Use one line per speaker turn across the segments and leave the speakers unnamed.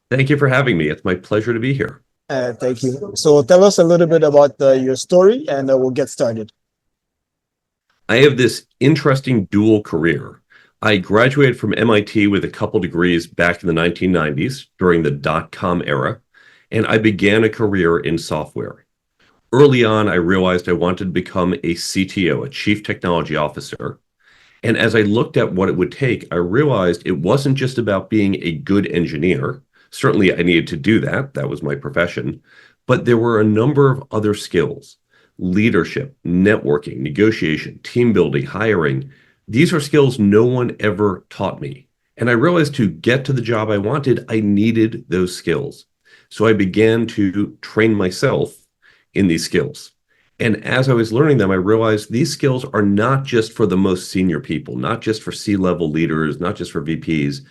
Thank you for having me. It's my pleasure to be here.
Thank you. So tell us a little bit about your story and we'll get started.
I have this interesting dual career. I graduated from MIT with a couple degrees back in the 1990s during the dot-com era, and I began a career in software. Early on, I realized I wanted to become a CTO, a Chief Technology Officer. And as I looked at what it would take, I realized it wasn't just about being a good engineer. Certainly, I needed to do that. That was my profession. But there were a number of other skills: leadership, networking, negotiation, team building, hiring. These are skills no one ever taught me. And I realized to get to the job I wanted, I needed those skills. So I began to train myself in these skills. And as I was learning them, I realized these skills are not just for the most senior people, not just for C-level leaders, not just for VPs.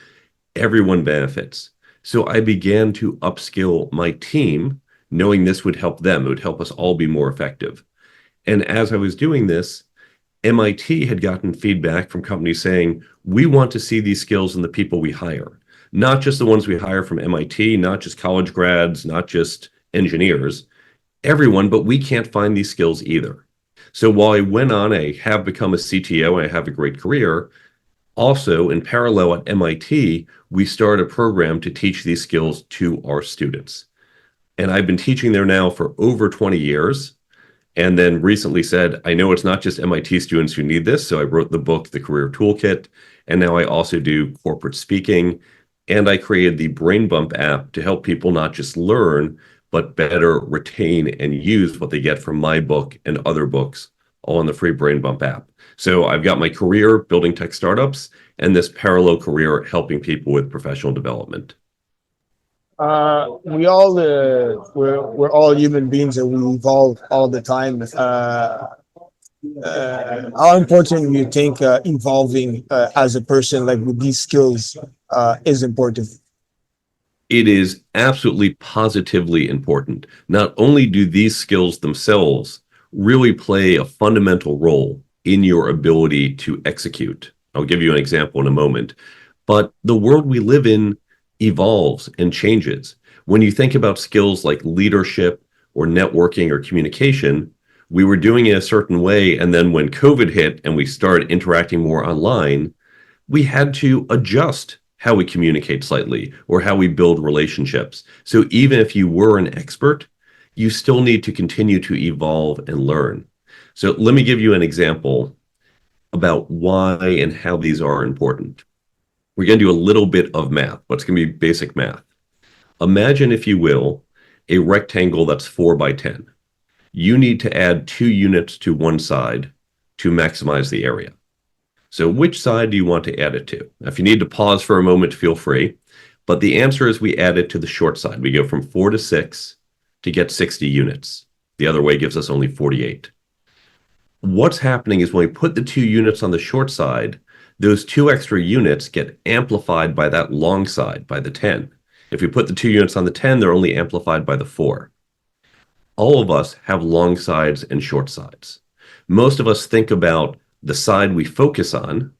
Everyone benefits. So I began to upskill my team, knowing this would help them. It would help us all be more effective. And as I was doing this, MIT had gotten feedback from companies saying, we want to see these skills in the people we hire, not just the ones we hire from MIT, not just college grads, not just engineers, everyone, but we can't find these skills either. So while I went on, I have become a CTO, I have a great career. Also, in parallel at MIT, we started a program to teach these skills to our students. And I've been teaching there now for over 20 years. And then recently said, I know it's not just MIT students who need this. So I wrote the book, The Career Toolkit. And now I also do corporate speaking. And I created the Brain Bump app to help people not just learn, but better retain and use what they get from my book and other books, all in the free Brain Bump app. So I've got my career building tech startups and this parallel career helping people with professional development.
We're all human beings and we evolve all the time. How important do you think evolving as a person, like with these skills, is important?
It is absolutely positively important. Not only do these skills themselves really play a fundamental role in your ability to execute. I'll give you an example in a moment, but the world we live in evolves and changes. When you think about skills like leadership or networking or communication, we were doing it a certain way. And then when COVID hit and we started interacting more online, we had to adjust how we communicate slightly or how we build relationships. So even if you were an expert, you still need to continue to evolve and learn. So let me give you an example about why and how these are important. We're going to do a little bit of math, but it's going to be basic math. Imagine, if you will, a rectangle that's 4 by 10. You need to add 2 units to one side to maximize the area. So which side do you want to add it to? Now, if you need to pause for a moment, feel free. But the answer is we add it to the short side. We go from 4 to 6 to get 60 units. The other way gives us only 48. What's happening is when we put the 2 units on the short side, those 2 extra units get amplified by that long side, by the 10. If we put the 2 units on the 10, they're only amplified by the 4. All of us have long sides and short sides. Most of us think about the side we focus on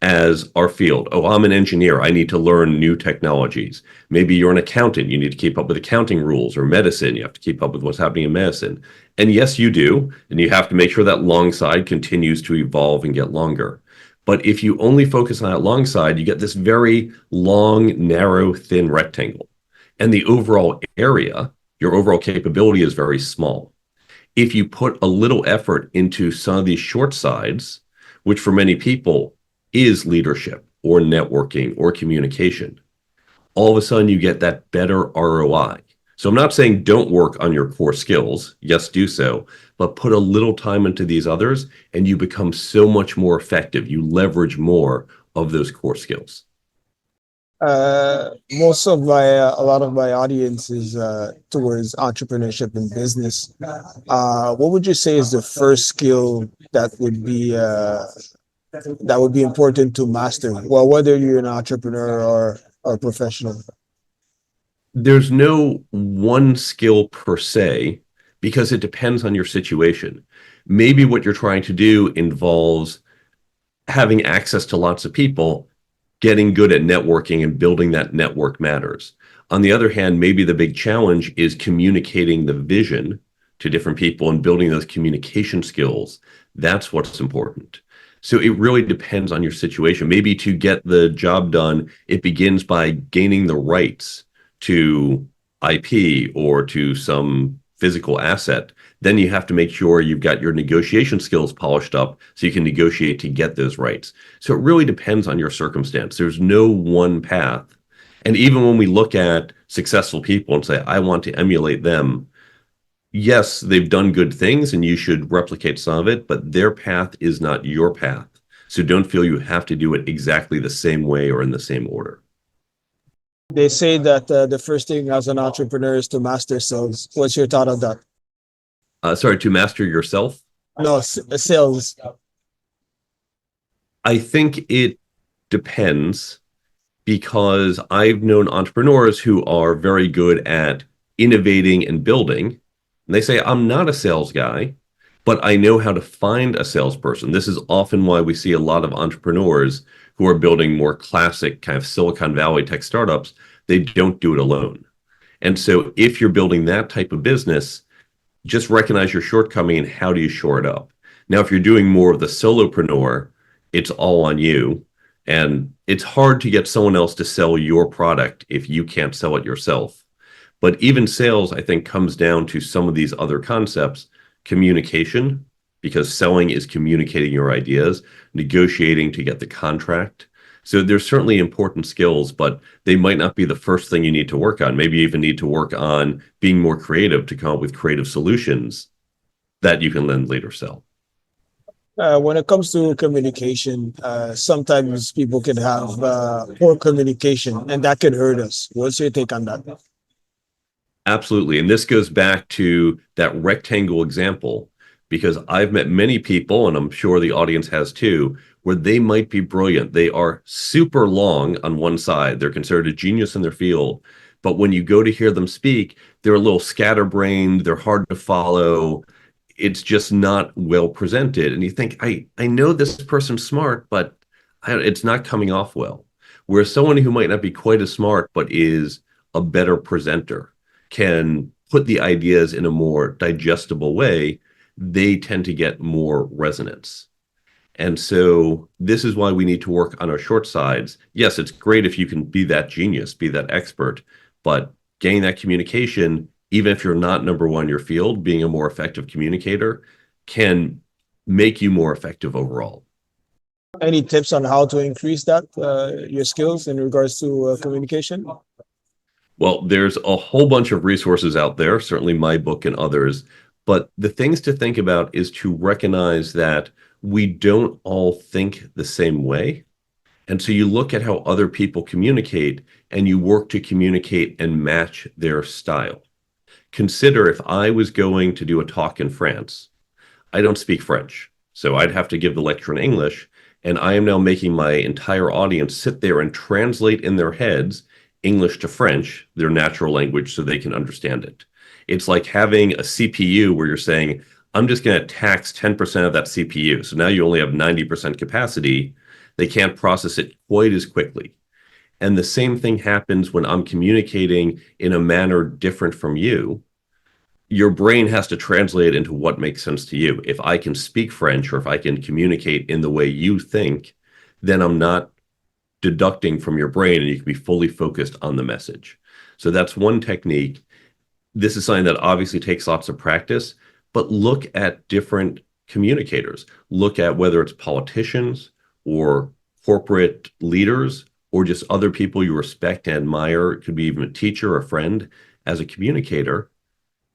as our field. Oh, I'm an engineer. I need to learn new technologies. Maybe you're an accountant. You need to keep up with accounting rules, or medicine. You have to keep up with what's happening in medicine. And yes, you do. And you have to make sure that long side continues to evolve and get longer. But if you only focus on that long side, you get this very long, narrow, thin rectangle. And the overall area, your overall capability is very small. If you put a little effort into some of these short sides, which for many people is leadership or networking or communication, all of a sudden you get that better ROI. So I'm not saying don't work on your core skills. Yes, do so, but put a little time into these others and you become so much more effective. You leverage more of those core skills.
Most of a lot of my audience is towards entrepreneurship and business. What would you say is the first skill that would be important to master? Well, whether you're an entrepreneur or a professional.
There's no one skill per se because it depends on your situation. Maybe what you're trying to do involves having access to lots of people. Getting good at networking and building that network matters. On the other hand, maybe the big challenge is communicating the vision to different people and building those communication skills. That's what's important. So it really depends on your situation. Maybe to get the job done, it begins by gaining the rights to IP or to some physical asset. Then you have to make sure you've got your negotiation skills polished up so you can negotiate to get those rights. So it really depends on your circumstance. There's no one path. And even when we look at successful people and say, I want to emulate them, yes, they've done good things and you should replicate some of it, but their path is not your path. So don't feel you have to do it exactly the same way or in the same order.
They say that the first thing as an entrepreneur is to master sales. What's your thought on that?
Sorry, to master yourself.
No, sales.
I think it depends because I've known entrepreneurs who are very good at innovating and building. And they say, I'm not a sales guy, but I know how to find a salesperson. This is often why we see a lot of entrepreneurs who are building more classic kind of Silicon Valley tech startups. They don't do it alone. And so if you're building that type of business, just recognize your shortcoming and how do you shore it up. Now, if you're doing more of the solopreneur, it's all on you. And it's hard to get someone else to sell your product if you can't sell it yourself. But even sales, I think, comes down to some of these other concepts: communication, because selling is communicating your ideas, negotiating to get the contract. So there's certainly important skills, but they might not be the first thing you need to work on. Maybe you even need to work on being more creative to come up with creative solutions that you can then later sell.
When it comes to communication, sometimes people can have poor communication, and that can hurt us. What's your take on that?
Absolutely. And this goes back to that rectangle example, because I've met many people, and I'm sure the audience has too, where they might be brilliant. They are super long on one side. They're considered a genius in their field. But when you go to hear them speak, they're a little scatterbrained. They're hard to follow. It's just not well presented. And you think, I know this person's smart, but it's not coming off well. Whereas someone who might not be quite as smart, but is a better presenter, can put the ideas in a more digestible way, they tend to get more resonance. And so this is why we need to work on our short sides. Yes, it's great if you can be that genius, be that expert, but gain that communication, even if you're not number one in your field, being a more effective communicator can make you more effective overall.
Any tips on how to increase that, your skills in regards to communication?
Well, there's a whole bunch of resources out there, certainly my book and others. But the things to think about is to recognize that we don't all think the same way. And so you look at how other people communicate and you work to communicate and match their style. Consider if I was going to do a talk in France, I don't speak French. So I'd have to give the lecture in English. And I am now making my entire audience sit there and translate in their heads English to French, their natural language, so they can understand it. It's like having a CPU where you're saying, I'm just going to tax 10% of that CPU. So now you only have 90% capacity. They can't process it quite as quickly. And the same thing happens when I'm communicating in a manner different from you. Your brain has to translate into what makes sense to you. If I can speak French or if I can communicate in the way you think, then I'm not deducting from your brain and you can be fully focused on the message. So that's one technique. This is something that obviously takes lots of practice, but look at different communicators. Look at whether it's politicians or corporate leaders or just other people you respect and admire. It could be even a teacher or a friend as a communicator,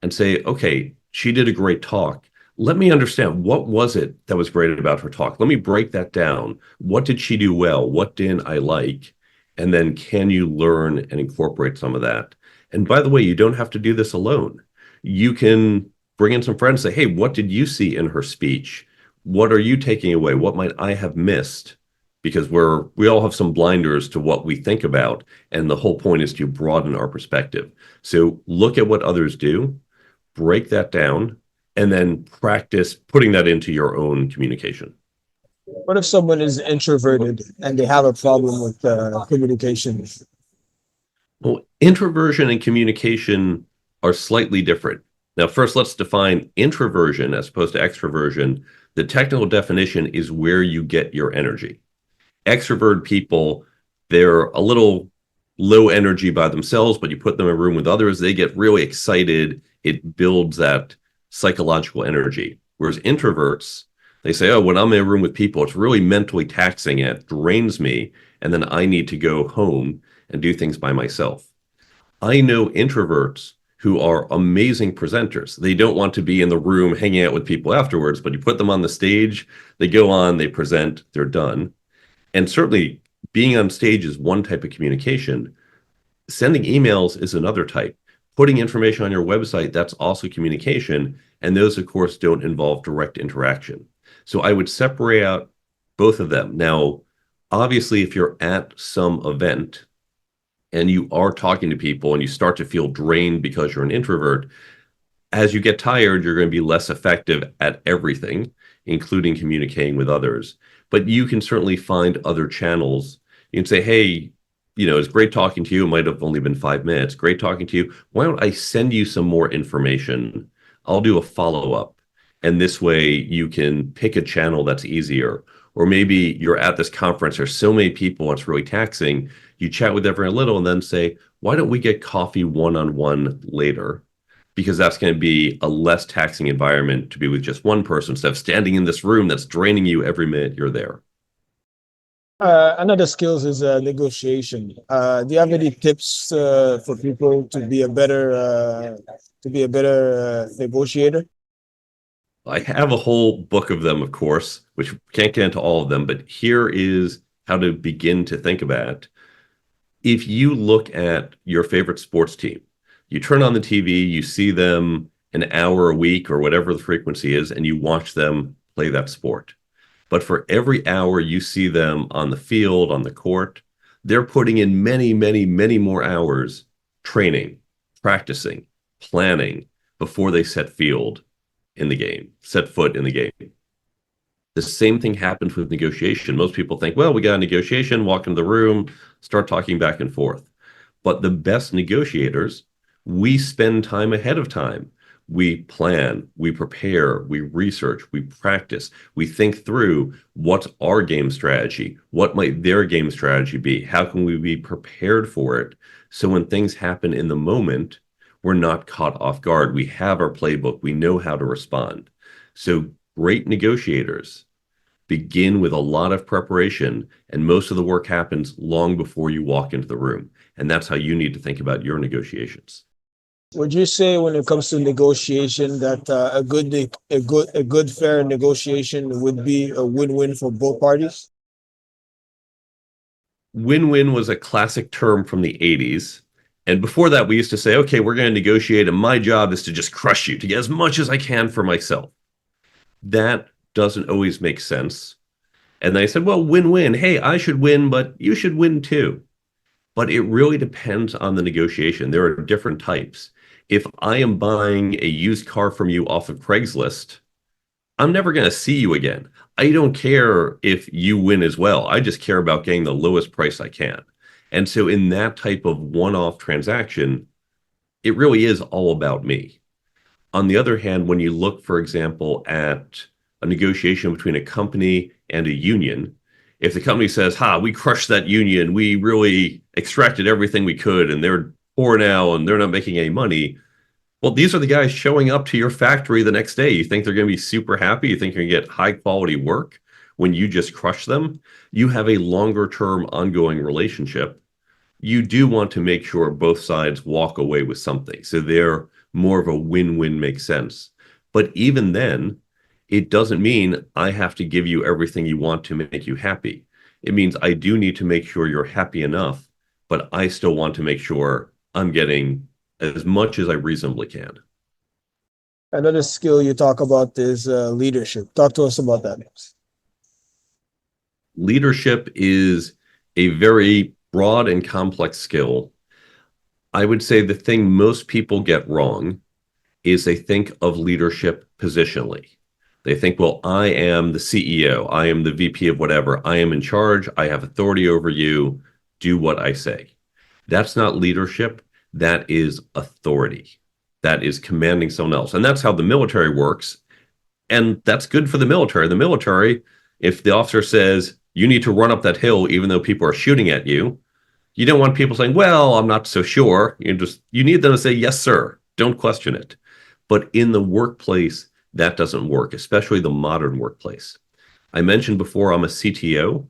and say, okay, she did a great talk. Let me understand, what was it that was great about her talk? Let me break that down. What did she do well? What didn't I like? And then can you learn and incorporate some of that? And by the way, you don't have to do this alone. You can bring in some friends, say, hey, what did you see in her speech? What are you taking away? What might I have missed? Because we all have some blinders to what we think about. And the whole point is to broaden our perspective. So look at what others do, break that down, and then practice putting that into your own communication.
What if someone is introverted and they have a problem with communication?
Well, introversion and communication are slightly different. Now, first, let's define introversion as opposed to extroversion. The technical definition is where you get your energy. Extrovert people, they're a little low energy by themselves, but you put them in a room with others, they get really excited. It builds that psychological energy. Whereas introverts, they say, oh, when I'm in a room with people, it's really mentally taxing and it drains me. And then I need to go home and do things by myself. I know introverts who are amazing presenters. They don't want to be in the room hanging out with people afterwards, but you put them on the stage, they go on, they present, they're done. And certainly being on stage is one type of communication. Sending emails is another type. Putting information on your website, that's also communication. And those, of course, don't involve direct interaction. So I would separate out both of them. Now, obviously, if you're at some event and you are talking to people and you start to feel drained because you're an introvert, as you get tired, you're going to be less effective at everything, including communicating with others. But you can certainly find other channels. You can say, hey, it's great talking to you. It might have only been 5 minutes. Great talking to you. Why don't I send you some more information? I'll do a follow up. And this way you can pick a channel that's easier. Or maybe you're at this conference, there's so many people, it's really taxing. You chat with everyone a little and then say, why don't we get coffee one on one later? Because that's going to be a less taxing environment to be with just one person instead of standing in this room that's draining you every minute you're there.
Another skills is negotiation. Do you have any tips for people to be a better negotiator?
I have a whole book of them, of course, which can't get into all of them, but here is how to begin to think about it. If you look at your favorite sports team, you turn on the TV, you see them an hour a week or whatever the frequency is, and you watch them play that sport. But for every hour you see them on the field, on the court, they're putting in many, many, many more hours training, practicing, planning before they set foot in the game. The same thing happens with negotiation. Most people think, well, we got a negotiation, walk into the room, start talking back and forth. But the best negotiators, we spend time ahead of time. We plan, we prepare, we research, we practice, we think through what's our game strategy, what might their game strategy be, how can we be prepared for it? So when things happen in the moment, we're not caught off guard. We have our playbook, we know how to respond. So great negotiators begin with a lot of preparation, and most of the work happens long before you walk into the room. And that's how you need to think about your negotiations.
Would you say when it comes to negotiation that a good fair negotiation would be a win-win for both parties?
Win-win was a classic term from the 80s. And before that, we used to say, okay, we're going to negotiate, and my job is to just crush you to get as much as I can for myself. That doesn't always make sense. And they said, well, win-win. Hey, I should win, but you should win too. But it really depends on the negotiation. There are different types. If I am buying a used car from you off of Craigslist, I'm never going to see you again. I don't care if you win as well. I just care about getting the lowest price I can. And so in that type of one-off transaction, it really is all about me. On the other hand, when you look, for example, at a negotiation between a company and a union, if the company says, ha, we crushed that union, we really extracted everything we could, and they're poor now and they're not making any money. Well, these are the guys showing up to your factory the next day. You think they're going to be super happy? You think you're going to get high quality work when you just crush them? You have a longer term ongoing relationship. You do want to make sure both sides walk away with something. So they're more of a win-win makes sense. But even then, it doesn't mean I have to give you everything you want to make you happy. It means I do need to make sure you're happy enough, but I still want to make sure I'm getting as much as I reasonably can.
Another skill you talk about is leadership. Talk to us about that.
Leadership is a very broad and complex skill. I would say the thing most people get wrong is they think of leadership positionally. They think, well, I am the CEO, I am the VP of whatever, I am in charge, I have authority over you, do what I say. That's not leadership. That is authority. That is commanding someone else. And that's how the military works. And that's good for the military. The military, if the officer says, you need to run up that hill, even though people are shooting at you don't want people saying, well, I'm not so sure. You need them to say, yes, sir. Don't question it. But in the workplace, that doesn't work, especially the modern workplace. I mentioned before I'm a CTO.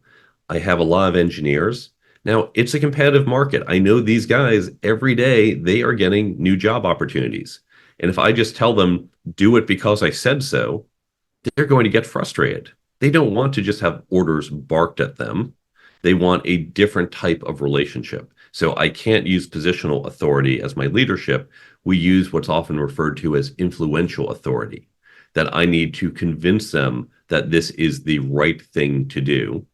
I have a lot of engineers. Now, it's a competitive market. I know these guys every day, they are getting new job opportunities. And if I just tell them, do it because I said so, they're going to get frustrated. They don't want to just have orders barked at them. They want a different type of relationship. So I can't use positional authority as my leadership. We use what's often referred to as influential authority, that I need to convince them that this is the right thing to do,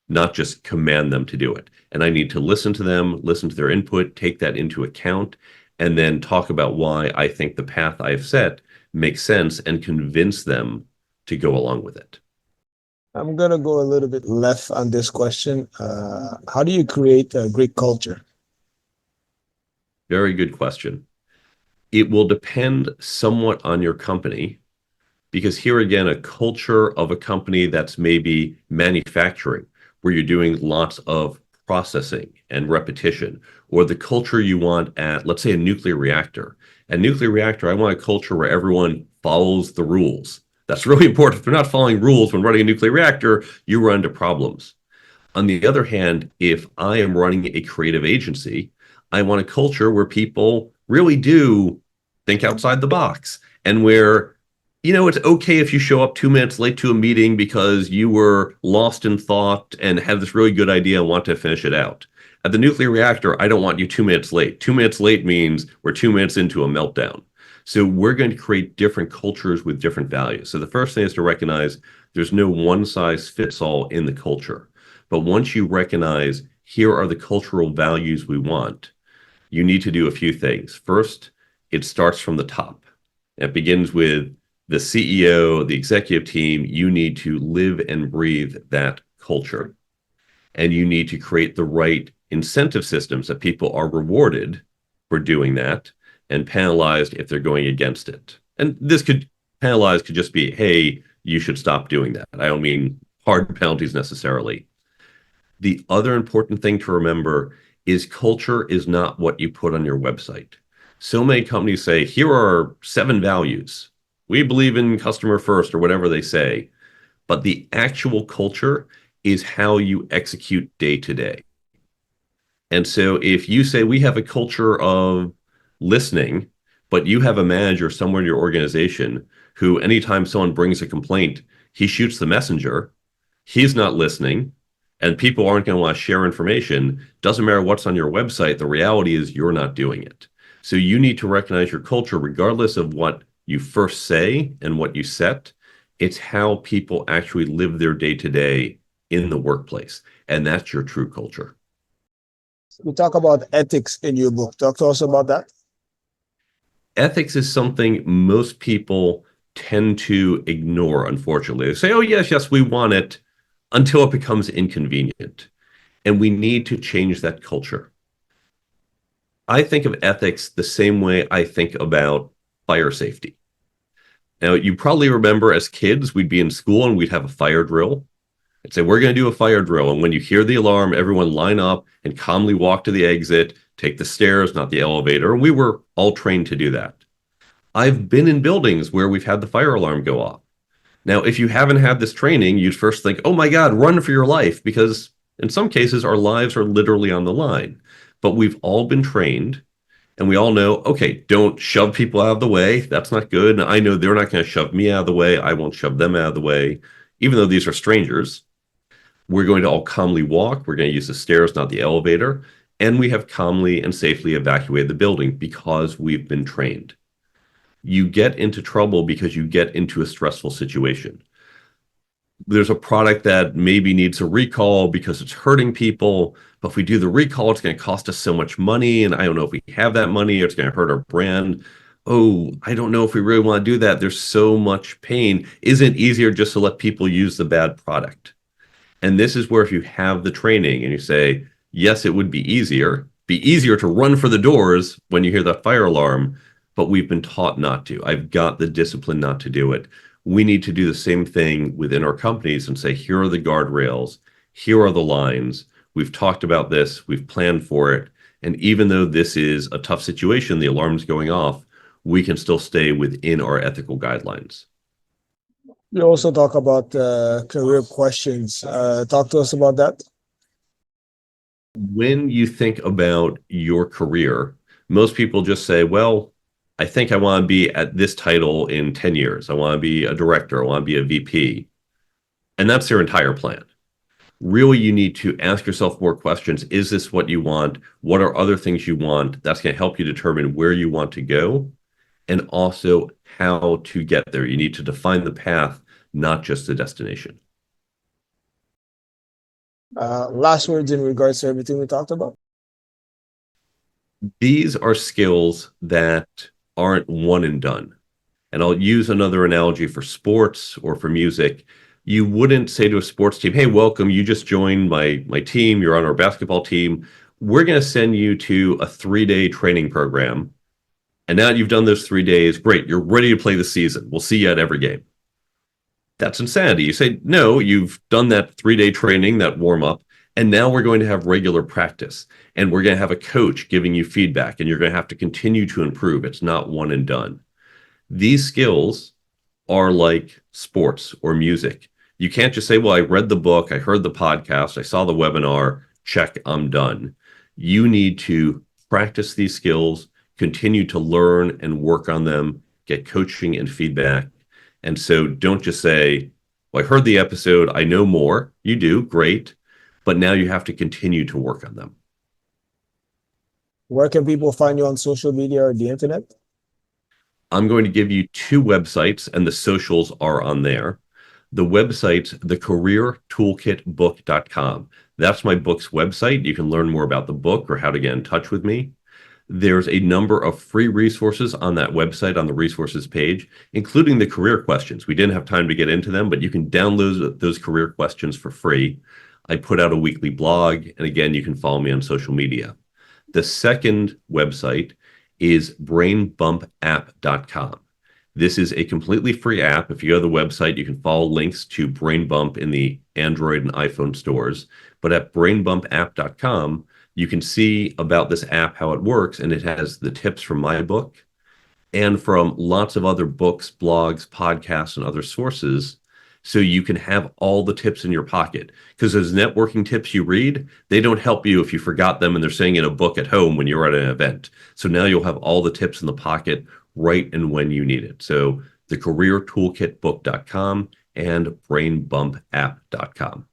not just command them to do it. And I need to listen to them, listen to their input, take that into account, and then talk about why I think the path I've set makes sense and convince them to go along with it.
I'm gonna go a little bit left on this question. How do you create a great culture?
Very good question. It will depend somewhat on your company because here again, a culture of a company that's maybe manufacturing, where you're doing lots of processing and repetition, or the culture you want at, let's say, a nuclear reactor. A nuclear reactor, I want a culture where everyone follows the rules. That's really important. If they're not following rules when running a nuclear reactor, you run into problems. On the other hand, if I am running a creative agency, I want a culture where people really do think outside the box and where, it's okay if you show up 2 minutes late to a meeting because you were lost in thought and have this really good idea and want to finish it out. At the nuclear reactor, I don't want you 2 minutes late. 2 minutes late means we're 2 minutes into a meltdown. So we're going to create different cultures with different values. So the first thing is to recognize there's no one size fits all in the culture. But once you recognize here are the cultural values we want, you need to do a few things. First, it starts from the top. It begins with the CEO, the executive team. You need to live and breathe that culture. And you need to create the right incentive systems that people are rewarded for doing that and penalized if they're going against it. And this could penalize could just be, hey, you should stop doing that. I don't mean hard penalties necessarily. The other important thing to remember is culture is not what you put on your website. So many companies say, here are 7 values. We believe in customer first or whatever they say. But the actual culture is how you execute day to day. And so if you say we have a culture of listening, but you have a manager somewhere in your organization who, anytime someone brings a complaint, he shoots the messenger, he's not listening, and people aren't going to want to share information, doesn't matter what's on your website, the reality is you're not doing it. So you need to recognize your culture, regardless of what you first say and what you set. It's how people actually live their day to day in the workplace. And that's your true culture.
We talk about ethics in your book. Talk to us about that.
Ethics is something most people tend to ignore, unfortunately. They say, oh, yes, yes, we want it until it becomes inconvenient. And we need to change that culture. I think of ethics the same way I think about fire safety. Now, you probably remember as kids, we'd be in school and we'd have a fire drill. I'd say, we're going to do a fire drill. And when you hear the alarm, everyone line up and calmly walk to the exit, take the stairs, not the elevator. And we were all trained to do that. I've been in buildings where we've had the fire alarm go off. Now, if you haven't had this training, you'd first think, oh my God, run for your life, because in some cases, our lives are literally on the line. But we've all been trained and we all know, okay, don't shove people out of the way. That's not good. And I know they're not going to shove me out of the way. I won't shove them out of the way, even though these are strangers. We're going to all calmly walk. We're going to use the stairs, not the elevator. And we have calmly and safely evacuated the building because we've been trained. You get into trouble because you get into a stressful situation. There's a product that maybe needs a recall because it's hurting people. But if we do the recall, it's going to cost us so much money. And I don't know if we have that money or it's going to hurt our brand. Oh, I don't know if we really want to do that. There's so much pain. Isn't it easier just to let people use the bad product? And this is where if you have the training and you say, yes, it would be easier be easier to run for the doors when you hear that fire alarm, but we've been taught not to. I've got the discipline not to do it. We need to do the same thing within our companies and say, here are the guardrails, here are the lines. We've talked about this, we've planned for it. And even though this is a tough situation, the alarm's going off, we can still stay within our ethical guidelines.
You also talk about career questions. Talk to us about that.
When you think about your career, most people just say, well, I think I want to be at this title in 10 years. I want to be a director. I want to be a VP. And that's their entire plan. Really, you need to ask yourself more questions. Is this what you want? What are other things you want? That's going to help you determine where you want to go and also how to get there. You need to define the path, not just the destination.
Last words in regards to everything we talked about.
These are skills that aren't one and done. And I'll use another analogy for sports or for music. You wouldn't say to a sports team, hey, welcome, you just joined my team, you're on our basketball team. We're going to send you to a 3-day training program. And now that you've done those 3 days, great, you're ready to play the season. We'll see you at every game. That's insanity. You say, no, you've done that 3-day training, that warm up, and now we're going to have regular practice. And we're going to have a coach giving you feedback, and you're going to have to continue to improve. It's not one and done. These skills are like sports or music. You can't just say, well, I read the book, I heard the podcast, I saw the webinar, check, I'm done. You need to practice these skills, continue to learn and work on them, get coaching and feedback. And so don't just say, well, I heard the episode, I know more. You do, great. But now you have to continue to work on them.
Where can people find you on social media or the internet?
I'm going to give you 2 websites, and the socials are on there. The website's thecareertoolkitbook.com. That's my book's website. You can learn more about the book or how to get in touch with me. There's a number of free resources on that website on the resources page, including the career questions. We didn't have time to get into them, but you can download those career questions for free. I put out a weekly blog, and again, you can follow me on social media. The second website is brainbumpapp.com. This is a completely free app. If you go to the website, you can follow links to Brain Bump in the Android and iPhone stores. But at brainbumpapp.com, you can see about this app, how it works, and it has the tips from my book and from lots of other books, blogs, podcasts, and other sources. So you can have all the tips in your pocket. Because those networking tips you read, they don't help you if you forgot them and they're saying in a book at home when you're at an event. So now you'll have all the tips in the pocket right and when you need it. So thecareertoolkitbook.com and brainbumpapp.com.